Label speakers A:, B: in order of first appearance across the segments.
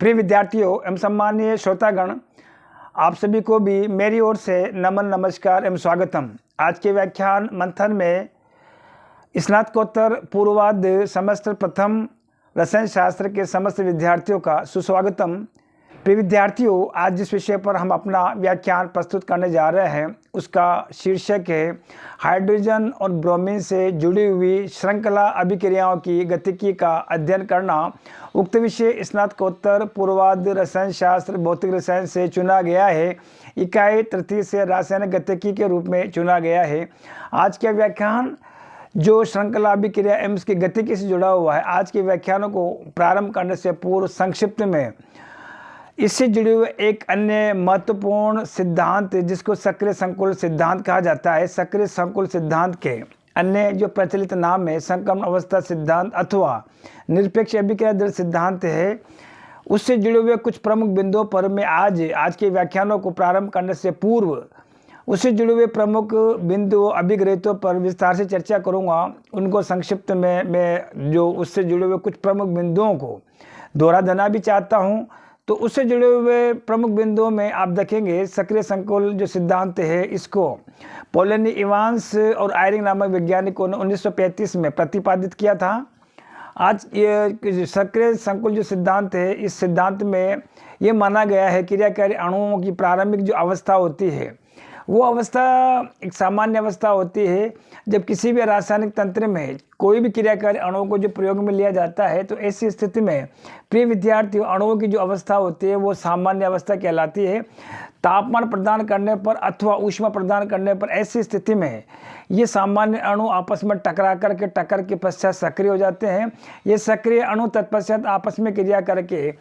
A: प्रिय विद्यार्थियों एवं सम्मानीय श्रोतागण, आप सभी को भी मेरी ओर से नमन नमस्कार एवं स्वागतम। आज के व्याख्यान मंथन में स्नातकोत्तर पूर्वाध सेमेस्टर प्रथम रसायन शास्त्र के समस्त विद्यार्थियों का सुस्वागतम। प्रिय विद्यार्थियों, आज जिस विषय पर हम अपना व्याख्यान प्रस्तुत करने जा रहे हैं उसका शीर्षक है हाइड्रोजन और ब्रोमीन से जुड़ी हुई श्रृंखला अभिक्रियाओं की गतिकी का अध्ययन करना। उक्त विषय स्नातकोत्तर पूर्वाध रसायन शास्त्र भौतिक रसायन से चुना गया है। इकाई तृतीय से रासायनिक गतिकी के रूप में चुना गया है। आज का व्याख्यान जो श्रृंखला अभिक्रिया एवं उसकी गतिकी से जुड़ा हुआ है, आज के व्याख्यानों को प्रारंभ करने से पूर्व संक्षिप्त में इससे जुड़े हुए एक अन्य महत्वपूर्ण सिद्धांत जिसको सक्रिय संकुल सिद्धांत कहा जाता है। सक्रिय संकुल सिद्धांत के अन्य जो प्रचलित नाम है संक्रमण अवस्था सिद्धांत अथवा निरपेक्ष अभिक्रिया दर सिद्धांत है। उससे जुड़े हुए कुछ प्रमुख बिंदुओं पर मैं आज के व्याख्यानों को प्रारंभ करने से पूर्व उससे जुड़े हुए प्रमुख बिंदु अभिग्रहितों पर विस्तार से चर्चा करूंगा। उनको संक्षिप्त में मैं जो उससे जुड़े हुए कुछ प्रमुख बिंदुओं को दोहरा देना भी चाहता हूं। तो उससे जुड़े हुए प्रमुख बिंदुओं में आप देखेंगे सक्रिय संकुल जो सिद्धांत है इसको पोलनी इवांस और आयरिंग नामक वैज्ञानिकों ने 1935 में प्रतिपादित किया था। आज ये सक्रिय संकुल जो सिद्धांत है, इस सिद्धांत में ये माना गया है क्रियाकारी अणुओं की प्रारंभिक जो अवस्था होती है वो अवस्था एक सामान्य अवस्था होती है। जब किसी भी रासायनिक तंत्र में कोई भी क्रियाकारी अणुओं को जो प्रयोग में लिया जाता है तो ऐसी स्थिति में प्रिय विद्यार्थियों अणुओं की जो अवस्था होती है वो सामान्य अवस्था कहलाती है। तापमान प्रदान करने पर अथवा ऊष्मा प्रदान करने पर ऐसी स्थिति में ये सामान्य अणु आपस में टक्कर के पश्चात सक्रिय हो जाते हैं। ये सक्रिय अणु तत्पश्चात आपस में क्रिया करके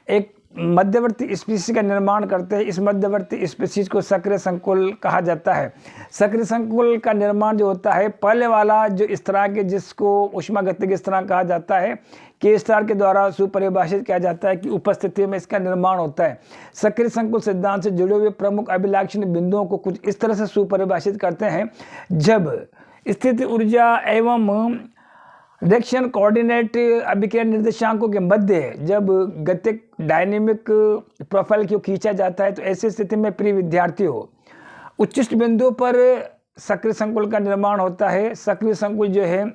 A: एक मध्यवर्ती स्पीशीज का निर्माण करते हैं। इस मध्यवर्ती स्पीशीज को सक्रिय संकुल कहा जाता है। सक्रिय संकुल का निर्माण जो होता है पहले वाला जो स्थिरांक जिसको ऊष्मागतिकी स्थिरांक कहा जाता है के स्टार के द्वारा सुपरिभाषित किया जाता है कि उपस्थिति में इसका निर्माण होता है। सक्रिय संकुल सिद्धांत से जुड़े हुए प्रमुख अभिलाक्षणीय बिंदुओं को कुछ इस तरह से सुपरिभाषित करते हैं। जब स्थिति ऊर्जा एवं रिएक्शन कोऑर्डिनेट अभिक्रिया निर्देशांकों के मध्य जब गतिक डायनेमिक प्रोफाइल को खींचा जाता है तो ऐसी स्थिति में प्रिय विद्यार्थियों उच्चिष्ट बिंदु पर सक्रिय संकुल का निर्माण होता है। सक्रिय संकुल जो है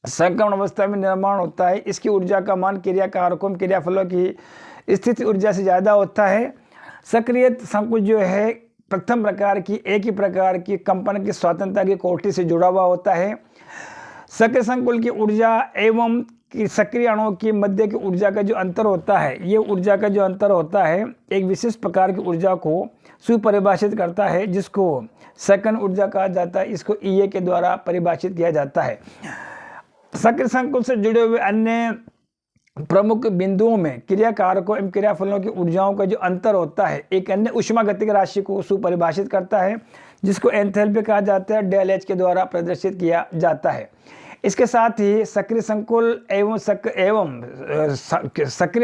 A: संक्रमण अवस्था में निर्माण होता है। इसकी ऊर्जा का मान क्रिया कारकों क्रियाफलों की स्थिति ऊर्जा से ज़्यादा होता है। सक्रिय संकुल जो है प्रथम प्रकार की एक ही प्रकार की कंपन की स्वतंत्रता की कोटि से जुड़ा हुआ होता है। सक्रिय संकुल की ऊर्जा एवं सक्रिय अणुओं की मध्य की ऊर्जा का जो अंतर होता है, ये ऊर्जा का जो अंतर होता है एक विशिष्ट प्रकार की ऊर्जा को सुपरिभाषित करता है जिसको सेकंड ऊर्जा कहा जाता है। इसको ईए के द्वारा परिभाषित किया जाता है। सक्रिय संकुल से जुड़े हुए अन्य प्रमुख बिंदुओं में क्रिया कारकों एवं क्रियाफलों की ऊर्जाओं का जो अंतर होता है एक अन्य ऊष्मागतिक राशि को सुपरिभाषित करता है जिसको एंथैल्पी कहा जाता है। डेल एच के द्वारा प्रदर्शित किया जाता है। इसके साथ ही सक्रिय संकुल एवं सक्रिय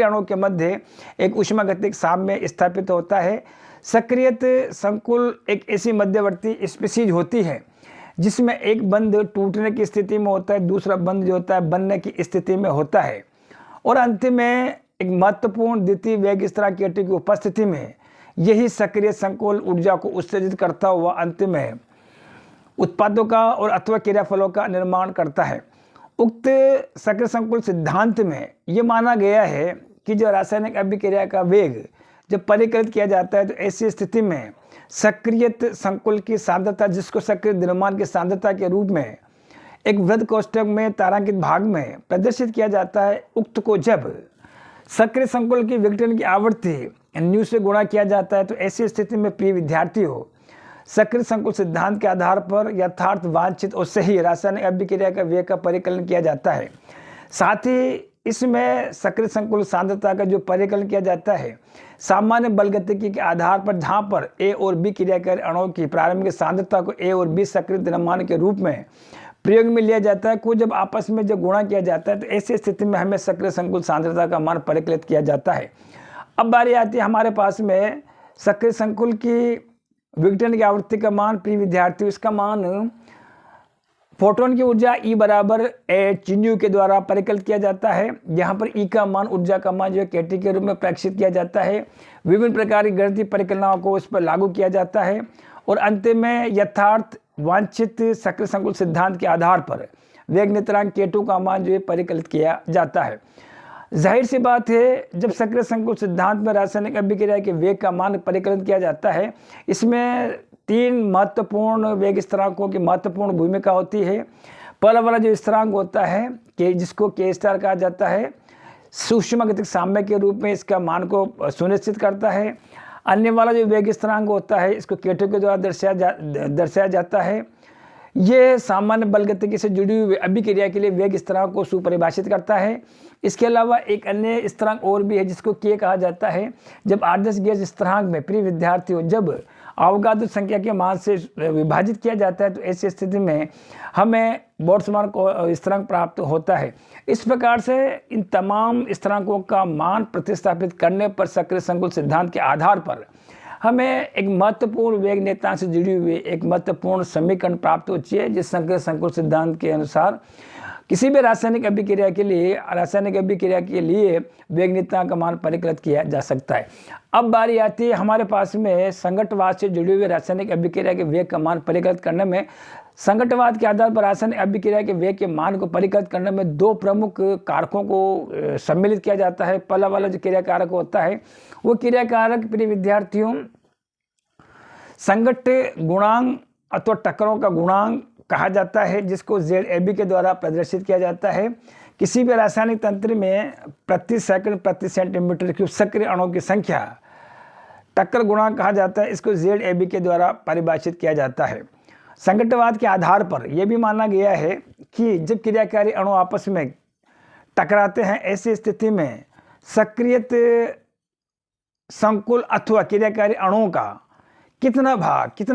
A: अणुओं के मध्य एक ऊष्मागतिक साम्य स्थापित होता है। सक्रिय संकुल एक ऐसी मध्यवर्ती स्पीशीज होती है जिसमें एक बंध टूटने की स्थिति में होता है, दूसरा बंध जो होता है बनने की स्थिति में होता है और अंत में एक महत्वपूर्ण द्वितीय वेग स्थिरांक की उपस्थिति में यही सक्रिय संकुल ऊर्जा को उत्सर्जित करता हुआ अंत में उत्पादों का और अथवा क्रियाफलों का निर्माण करता है। उक्त सक्रिय संकुल सिद्धांत में ये माना गया है कि जो रासायनिक अभिक्रिया का वेग जब परिकलित किया जाता है तो ऐसी स्थिति में सक्रिय संकुल की सांद्रता जिसको सक्रिय द्रव्यमान की सांद्रता के रूप में एक वृत्त कोष्ठक में तारांकित भाग में प्रदर्शित किया जाता है। उक्त को जब सक्रिय संकुल की विघटन की आवृत्ति न्यू से गुणा किया जाता है तो ऐसी स्थिति में प्रिय विद्यार्थियों सक्रिय संकुल सिद्धांत के आधार पर यथार्थ वांछित और सही रासायनिक अभिक्रिया का वेग का परिकलन किया जाता है। साथ ही इसमें सक्रिय संकुल सांद्रता का जो परिकलन किया जाता है सामान्य बलगतिकी के आधार पर, जहां पर ए और बी क्रियाकारी अणुओं की प्रारंभिक सांद्रता को ए और बी सक्रिय द्रव्यमान के रूप में प्रयोग में लिया जाता है को जब आपस में जब गुणा किया जाता है तो ऐसी स्थिति में हमें सक्रिय संकुल सांद्रता का मान परिकलित किया जाता है। अब बारी आती है हमारे पास में सक्रिय संकुल की विघटन की आवृत्ति का मान। प्रिय विद्यार्थियों इसका मान फोटोन की ऊर्जा E बराबर चिन्ह के द्वारा परिकलित किया जाता है। यहाँ पर E का मान, ऊर्जा का मान जो है KT के रूप में प्रक्षित किया जाता है। विभिन्न प्रकार की गणितीय परिकल्पनाओं को इस पर लागू किया जाता है और अंत में यथार्थ वांछित सक्रिय संकुल सिद्धांत के आधार पर वेग नियतांक K2 का मान जो है परिकलित किया जाता है। जाहिर सी बात है, जब सक्रिय संकुल सिद्धांत में रासायनिक अभिक्रिया के वेग का मान परिकलित किया जाता है, इसमें 3 महत्वपूर्ण वेग स्थिरांकों की महत्वपूर्ण भूमिका होती है। पहला वाला जो स्थिरांक होता है कि जिसको K स्टार कहा जाता है, सूक्ष्मगतिक साम्य के रूप में इसका मान को सुनिश्चित करता है। अन्य वाला जो वेग स्थिरांक होता है, इसको K2 के द्वारा दर्शाया जाता है। ये सामान्य बलगतिकी से जुड़ी हुई अभिक्रिया के लिए वेग स्थिरांक को सुपरिभाषित करता है। इसके अलावा एक अन्य स्थिरांक और भी है जिसको K कहा जाता है। जब आदर्श गैस स्थिरांक में प्रिय विद्यार्थियों जब अवगाद्रो संख्या के मान से विभाजित किया जाता है तो ऐसी स्थिति में हमें बोल्ट्जमान स्थिरांक प्राप्त होता है। इस प्रकार से इन तमाम स्थिरांकों का मान प्रतिस्थापित करने पर सक्रिय संकुल सिद्धांत के आधार पर हमें एक महत्वपूर्ण वेग नियतांक से जुड़ी हुई एक महत्वपूर्ण समीकरण प्राप्त होती है, जिस सक्रिय संकुल सिद्धांत के अनुसार किसी भी रासायनिक अभिक्रिया के लिए वेग नियतांक का मान परिकलित किया जा सकता है। अब बारी आती है हमारे पास में संघट्टवाद से जुड़ी हुई रासायनिक अभिक्रिया के वेग का मान परिकलित करने में। संघट्टवाद के आधार पर रासायनिक अभिक्रिया के वेग के मान को परिकलित करने में 2 प्रमुख कारकों को सम्मिलित किया जाता है। पहला वाला जो क्रिया कारक होता है वो क्रिया कारक प्रिय विद्यार्थियों संघट्ट गुणांक अथवा टक्करों का गुणांक कहा जाता है, जिसको ZAB के द्वारा प्रदर्शित किया जाता है। किसी भी रासायनिक तंत्र में प्रति सेकंड प्रति सेंटीमीटर क्यूब सक्रिय अणुओं की संख्या टक्कर गुणांक कहा जाता है। इसको ZAB के द्वारा परिभाषित किया जाता है। संघट्टवाद के आधार पर यह भी माना गया है कि जब क्रियाकारी अणु आपस में टकराते हैं, ऐसी स्थिति में सक्रियत संकुल अथवा क्रियाकारी अणुओं का कितना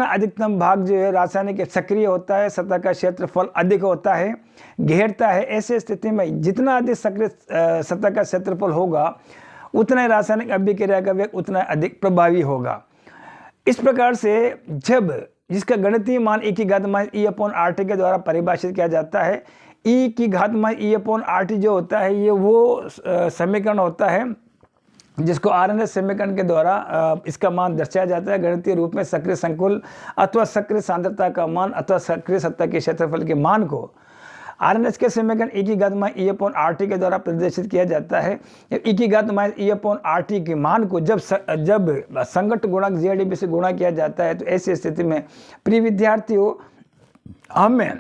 A: अधिकतम भाग जो है रासायनिक सक्रिय होता है, सतह का क्षेत्रफल अधिक होता है, घेरता है। ऐसे स्थिति में जितना अधिक सक्रिय सतह का क्षेत्रफल होगा उतना ही रासायनिक अभिक्रिया का वेग उतना अधिक प्रभावी होगा। इस प्रकार से जब जिसका गणितीय मान E⁻E/RT के द्वारा परिभाषित किया जाता है, E⁻E/RT जो होता है ये वो समीकरण होता है जिसको RNS समीकरण के द्वारा इसका मान दर्शाया जाता है गणितीय रूप में। सक्रिय संकुल अथवा सक्रिय सांद्रता का मान अथवा सक्रिय सतह के क्षेत्रफल के मान को RNS के समीकरण E⁻E/RT के द्वारा प्रदर्शित किया जाता है। E⁻E/RT के मान को जब संघट्ट गुणांक ZAB से गुणा किया जाता है तो ऐसी स्थिति में प्रिय विद्यार्थियों हमें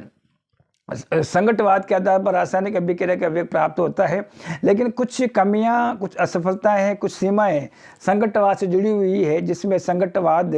A: संघट्टवाद के आधार पर रासायनिक अभिक्रिया का वेग प्राप्त होता है। लेकिन कुछ कमियां, कुछ असफलताएं हैं, कुछ सीमाएं संघट्टवाद से जुड़ी हुई है, जिसमें संघट्टवाद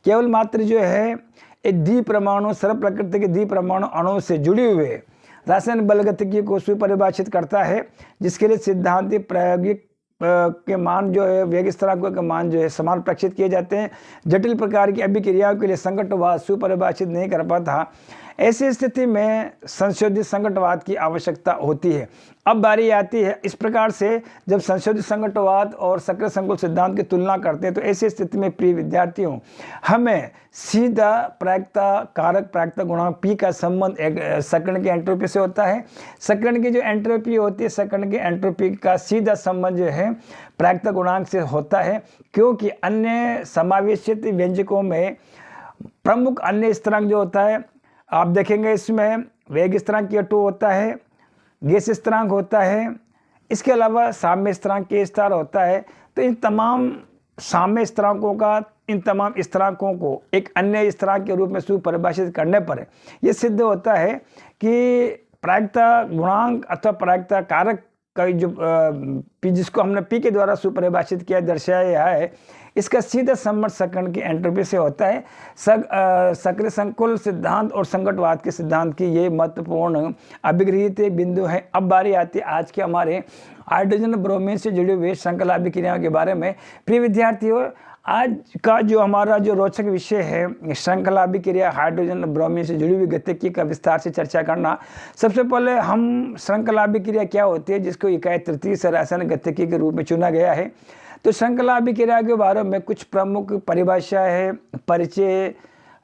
A: केवल मात्र जो है एक द्विपरमाणु सरल प्रकृति के द्विपरमाणु अणुओं से जुड़े हुए रासायनिक बलगतिकी को सुपरिभाषित करता है, जिसके लिए सिद्धांतीय प्रायोगिक के मान जो है वेग स्थिरांकों के मान जो है समान प्रक्षित किए जाते हैं। जटिल प्रकार की अभिक्रियाओं के लिए संघट्टवाद सुपरिभाषित नहीं कर पाता। ऐसी स्थिति में संशोधित संघट्टवाद की आवश्यकता होती है। अब बारी आती है इस प्रकार से जब संशोधित संघट्टवाद और सक्रिय संकुल सिद्धांत की तुलना करते हैं तो ऐसी स्थिति में प्रिय विद्यार्थियों हमें सीधा प्रायिकता कारक प्रायिकता गुणांक P का संबंध एक सक्रियण की एंट्रोपी से होता है। सक्रियण की जो एंट्रोपी होती है, सक्रियण की एंट्रोपी का सीधा संबंध जो है प्रायिकता गुणांक से होता है, क्योंकि अन्य समावेशित व्यंजकों में प्रमुख अन्य स्थिरांक जो होता है आप देखेंगे इसमें वेग स्थिरांक K2 होता है, गैस स्थिरांक होता है, इसके अलावा साम्य स्थिरांक K स्टार होता है। तो इन तमाम साम्य स्थिरांकों को एक अन्य स्थिरांक के रूप में सुपरिभाषित करने पर यह सिद्ध होता है कि प्रायिकता गुणांक अथवा प्रायिकता कारक का जो जिसको हमने P के द्वारा सुपरिभाषित किया दर्शाया है, इसका सीधा संबंध सक्रियण की एंट्रोपी से होता है। सक्रिय संकुल सिद्धांत और संघट्टवाद के सिद्धांत की ये महत्वपूर्ण अभिगृहित बिंदु है। अब बारी आती है आज के हमारे हाइड्रोजन ब्रोमीन से जुड़े हुए श्रृंखला अभिक्रियाओं के बारे में। प्रिय विद्यार्थियों, आज का जो हमारा जो रोचक विषय है श्रृंखला अभिक्रिया हाइड्रोजन ब्रोमीन से जुड़ी हुई गतिकी का विस्तार से चर्चा करना। सबसे पहले हम श्रृंखला अभिक्रिया क्या होती है, जिसको इकाई तृतीय से रासायनिक गतिकी के रूप में चुना गया है। तो श्रृंखला अभिक्रिया के बारे में कुछ प्रमुख परिभाषा है, परिचय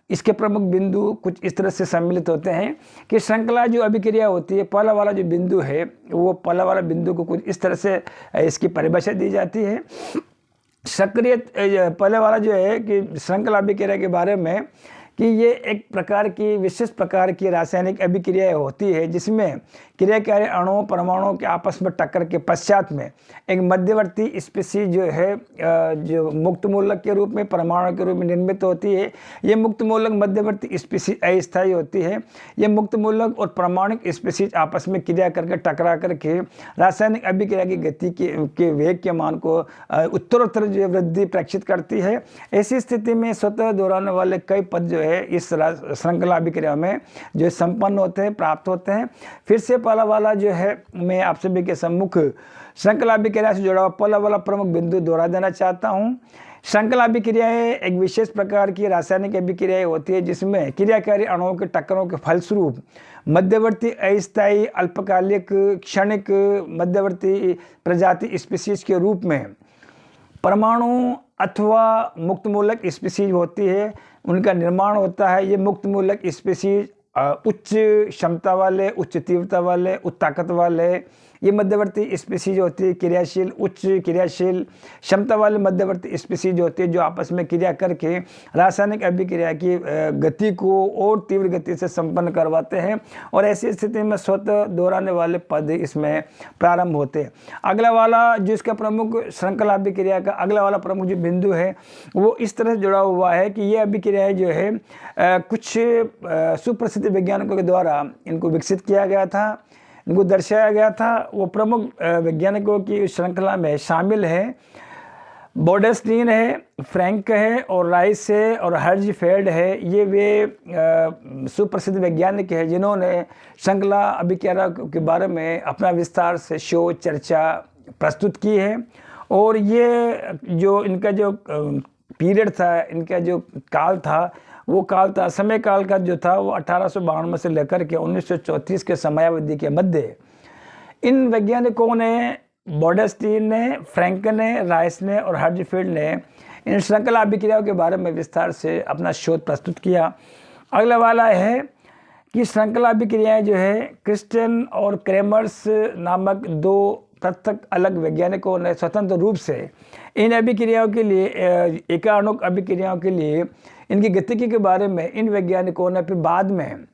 A: इसके प्रमुख बिंदु कुछ इस तरह से सम्मिलित होते हैं कि श्रृंखला जो अभिक्रिया होती है, पहला वाला जो बिंदु है वो पहला वाला बिंदु को कुछ इस तरह से इसकी परिभाषा दी जाती है। सक्रिय पहले वाला जो है कि श्रृंखला अभिक्रिया के बारे में कि ये एक प्रकार की विशेष प्रकार की रासायनिक अभिक्रिया होती है जिसमें क्रियाकारी अणुओं परमाणुओं के आपस में टक्कर के पश्चात में एक मध्यवर्ती स्पीशीज जो है जो मुक्त मूलक के रूप में परमाणु के रूप में निर्मित होती है। ये मुक्त मूलक मध्यवर्ती स्पीशीज अस्थायी होती है। ये मुक्त मूलक और परमाणुक स्पीशीज आपस में क्रिया करके टकरा करके रासायनिक अभिक्रिया की गति के वेग के मान को उत्तरोत्तर जो वृद्धि प्रेक्षित करती है। ऐसी स्थिति में स्वतः दोहराने वाले कई पद जो है इस श्रृंखला अभिक्रिया में जो संपन्न होते हैं, प्राप्त होते हैं। फिर से पहला वाला जो है मैं आप सभी के सम्मुख श्रृंखला अभिक्रिया से जुड़ा हुआ पहला वाला प्रमुख बिंदु दोहरा देना चाहता हूं। श्रृंखला अभिक्रियाएं एक विशेष प्रकार की रासायनिक अभिक्रियाएं होती है जिसमें क्रियाकारी अणुओं के टक्करों के फलस्वरूप मध्यवर्ती अस्थायी अल्पकालिक क्षणिक मध्यवर्ती प्रजाति स्पीशीज के रूप में परमाणु अथवा मुक्त मूलक स्पीशीज होती है, उनका निर्माण होता है। ये मुक्त मूलक स्पीशीज उच्च क्षमता वाले, उच्च तीव्रता वाले, उच्च ताकत वाले ये मध्यवर्ती स्पीशीज होती है। क्रियाशील उच्च क्रियाशील क्षमता वाले मध्यवर्ती स्पीशीज होती है जो आपस में क्रिया करके रासायनिक अभिक्रिया की गति को और तीव्र गति से संपन्न करवाते हैं और ऐसी स्थिति में स्वतः दोहराने वाले पद इसमें प्रारंभ होते हैं। अगला वाला जो इसका प्रमुख श्रृंखला अभिक्रिया का अगला वाला प्रमुख जो बिंदु है वो इस तरह से जुड़ा हुआ है कि ये अभिक्रियाएं जो है कुछ सुप्रसिद्ध वैज्ञानिकों के द्वारा इनको विकसित किया गया था, इनको दर्शाया गया था। वो प्रमुख वैज्ञानिकों की श्रृंखला में शामिल है बोडेस्टीन है, फ्रैंक है और राइस है और हर्जफेल्ड है। ये वे सुप्रसिद्ध वैज्ञानिक हैं जिन्होंने श्रृंखला अभिक्रिया के बारे में अपना विस्तार से शोध चर्चा प्रस्तुत की है। और ये जो इनका जो पीरियड था, इनका जो काल था वो काल था, समय काल का जो था वो 1852 से लेकर के 1934 के समयावधि के मध्य इन वैज्ञानिकों ने, बोडेस्टीन ने, फ्रैंक ने, राइस ने और हर्जफील्ड ने इन श्रृंखला अभिक्रियाओं के बारे में विस्तार से अपना शोध प्रस्तुत किया। अगला वाला है कि श्रृंखला अभिक्रियाएं जो है क्रिस्टियन और क्रेमर्स नामक दो पृथक अलग वैज्ञानिकों ने स्वतंत्र रूप से इन अभिक्रियाओं के लिए एकाणुक अभिक्रियाओं के लिए इनकी गतिकी के बारे में इन वैज्ञानिकों ने फिर बाद में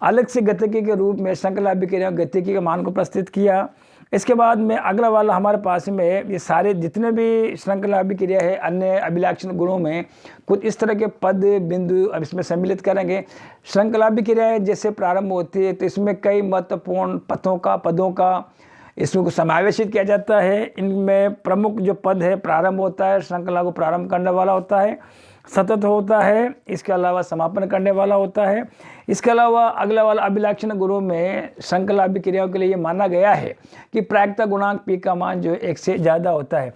A: अलग से गतिकी के रूप में श्रृंखला अभिक्रियाओं गतिकी के मान को प्रस्तुत किया। इसके बाद में अगला वाला हमारे पास में ये सारे जितने भी श्रृंखला अभिक्रिया है अन्य अभिलक्षण गुणों में कुछ इस तरह के पद बिंदु अब इसमें सम्मिलित करेंगे। श्रृंखला अभिक्रिया जैसे प्रारंभ होती है तो इसमें कई महत्वपूर्ण पदों का इसमें समावेशित किया जाता है। इनमें प्रमुख जो पद है प्रारंभ होता है, श्रृंखला को प्रारंभ करने वाला होता है, सतत होता है, इसके अलावा समापन करने वाला होता है। इसके अलावा अगला वाला अभिलक्षण गुणों में श्रृंखला अभिक्रियाओं के लिए ये माना गया है कि प्रायिकता गुणांक पी का मान जो 1 से ज़्यादा होता है।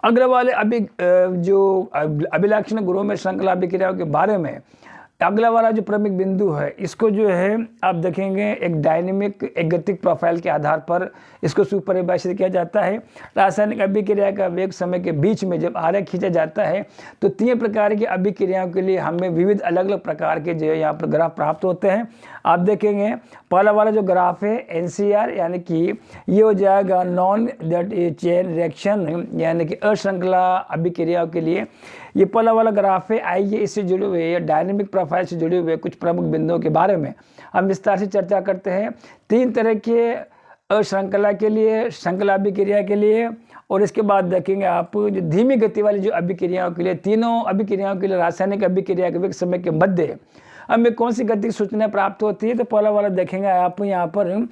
A: अगले वाले अभिलक्षण गुणों में श्रृंखला अभिक्रियाओं के बारे में अगला वाला जो प्रमुख बिंदु है इसको जो है आप देखेंगे एक डायनेमिक एक गतिक प्रोफाइल के आधार पर इसको सुपरिभाषित किया जाता है। रासायनिक अभिक्रिया का वेग समय के बीच में जब आरेख खींचा जाता है तो 3 प्रकार की अभिक्रियाओं के लिए हमें विविध अलग अलग प्रकार के जो है यहाँ पर ग्राफ प्राप्त होते हैं। आप देखेंगे पहला वाला जो ग्राफ है NCR यानी कि ये हो जाएगा नॉन चेन रिएक्शन यानी कि अश्रृंखला अभिक्रियाओं के लिए ये पहला वाला ग्राफ है। आइए इससे जुड़े हुए डायनेमिक प्रोफाइल से जुड़े हुए कुछ प्रमुख बिंदुओं के बारे में हम विस्तार से चर्चा करते हैं। 3 तरह के अश्रृंखला के लिए, श्रृंखला अभिक्रिया के लिए और इसके बाद देखेंगे आप जो धीमी गति वाली जो अभिक्रियाओं के लिए, तीनों अभिक्रियाओं के लिए रासायनिक अभिक्रिया के समय के मध्य हमें कौन सी गति सूचना प्राप्त होती है। तो पहला वाला देखेंगे आप यहाँ पर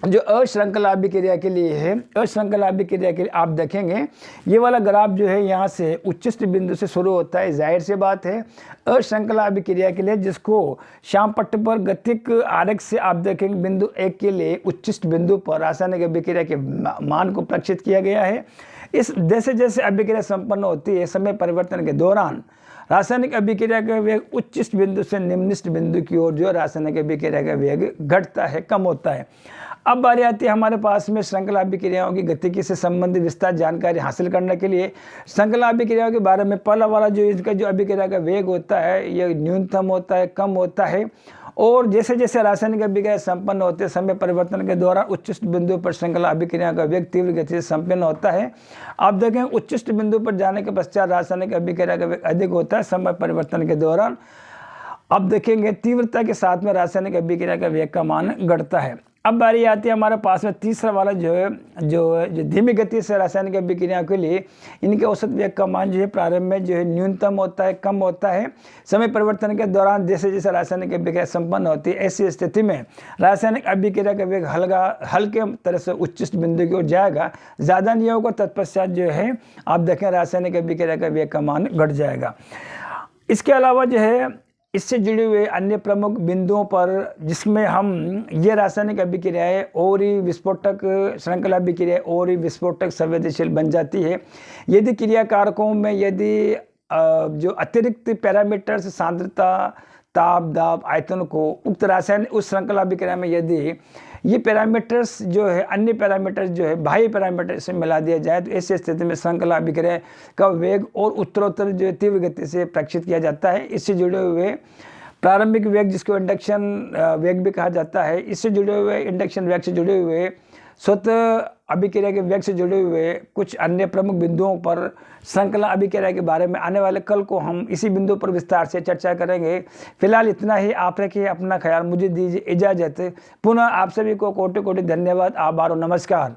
A: जो अश्रृंखला अभिक्रिया के लिए है। अश्रृंखला अभिक्रिया के लिए आप देखेंगे ये वाला ग्राफ जो है यहाँ से उच्चिष्ट बिंदु से शुरू होता है। जाहिर सी बात है अश्रृंखला अभिक्रिया के लिए जिसको श्याम पट्ट पर गतिक आरेख से आप देखेंगे बिंदु 1 के लिए उच्चिष्ट बिंदु पर रासायनिक अभिक्रिया के मान को प्रक्षित किया गया है। इस जैसे जैसे अभिक्रिया संपन्न होती है समय परिवर्तन के दौरान रासायनिक अभिक्रिया का वेग उच्चिष्ट बिंदु से निम्निष्ट बिंदु की ओर जो रासायनिक अभिक्रिया का वेग घटता है, कम होता है। अब बारी आती है हमारे पास में श्रृंखला अभिक्रियाओं की गतिकी से संबंधित विस्तार जानकारी हासिल करने के लिए श्रृंखला अभिक्रियाओं के बारे में पहला वाला जो इसका जो अभिक्रिया का वेग होता है यह न्यूनतम होता है, कम होता है। और जैसे जैसे रासायनिक अभिक्रिया संपन्न होते समय परिवर्तन के दौरान उच्चिष्ट बिंदु पर श्रृंखला अभिक्रिया का वेग तीव्र गति से संपन्न होता है। आप देखें उच्चिष्ट बिंदु पर जाने के पश्चात रासायनिक अभिक्रिया का वेग अधिक होता है समय परिवर्तन के दौरान। अब देखेंगे तीव्रता के साथ में रासायनिक अभिक्रिया का वेग का मान घटता है। अब बारी आती है हमारे पास में तीसरा वाला जो धीमी गति से रासायनिक अभिक्रिया के लिए इनके औसत वेग का मान जो है प्रारंभ में जो है न्यूनतम होता है, कम होता है। समय परिवर्तन के दौरान जैसे जैसे रासायनिक अभिक्रिया संपन्न होती है ऐसी स्थिति में रासायनिक अभिक्रिया का वेग हल्के तरह से उच्चिष्ट बिंदु की ओर जाएगा, ज़्यादा नहीं होगा। तत्पश्चात जो है आप देखें रासायनिक अभिक्रिया का वेग का मान घट जाएगा। इसके अलावा जो है इससे जुड़े हुए अन्य प्रमुख बिंदुओं पर जिसमें हम ये रासायनिक अभिक्रियाएं और ही विस्फोटक श्रृंखला अभिक्रिया और ही विस्फोटक संवेदनशील बन जाती है यदि क्रिया कारकों में यदि जो अतिरिक्त पैरामीटर्स सांद्रता, ताप, दाब, आयतन को उक्त रासायनिक उस श्रृंखला अभिक्रिया में यदि ये पैरामीटर्स जो है अन्य पैरामीटर्स जो है बाह्य पैरामीटर से मिला दिया जाए तो ऐसी स्थिति में श्रृंखला अभिक्रिया का वेग और उत्तरोत्तर जो तीव्र गति से प्रक्षिप्त किया जाता है। इससे जुड़े हुए प्रारंभिक वेग जिसको इंडक्शन वेग भी कहा जाता है, इससे जुड़े हुए इंडक्शन वेग से जुड़े हुए स्वतः अभिक्रिया के वेग से जुड़े हुए कुछ अन्य प्रमुख बिंदुओं पर श्रृंखला अभिक्रिया के बारे में आने वाले कल को हम इसी बिंदु पर विस्तार से चर्चा करेंगे। फिलहाल इतना ही। आप रखिए अपना ख्याल, मुझे दीजिए इजाज़त। पुनः आप सभी को कोटि कोटि धन्यवाद, आभार और नमस्कार।